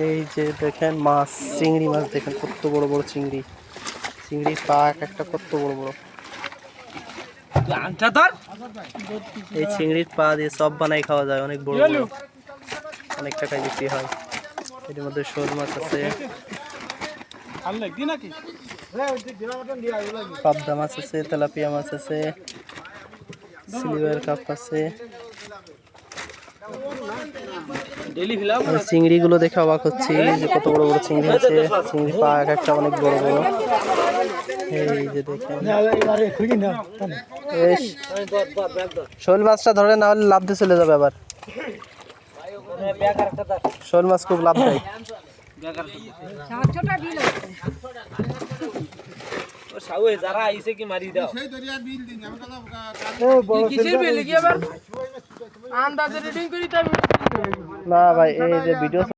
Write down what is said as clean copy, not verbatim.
এই যে দেখেন মাছ, চিংড়ি মাছ দেখেন কত বড় বড় চিংড়ি। চিংড়ির পা একটা কত বড় বড়। এই চিংড়ির পা দিয়ে চপ বানাই খাওয়া যায়, অনেক বড় বড়, অনেক টাকায় বিক্রি হয়। এর মধ্যে শোল মাছ আছে, পাবদা মাছ আছে, তেলাপিয়া মাছ আছে, সিলভার কাপ আছে। চিংড়ি গুলো দেখে অবাক হচ্ছে যে কত বড় বড় চিংড়ি আছে। চিংড়ির পা একটা অনেক বড় বড়। এই যে দেখেন শোল মাছটা ধরে না হলে লাভ দিয়ে চলে যাবে আবার। শোল মাছ খুব লাভ দেয়। না ভাই, এই যে ভিডিও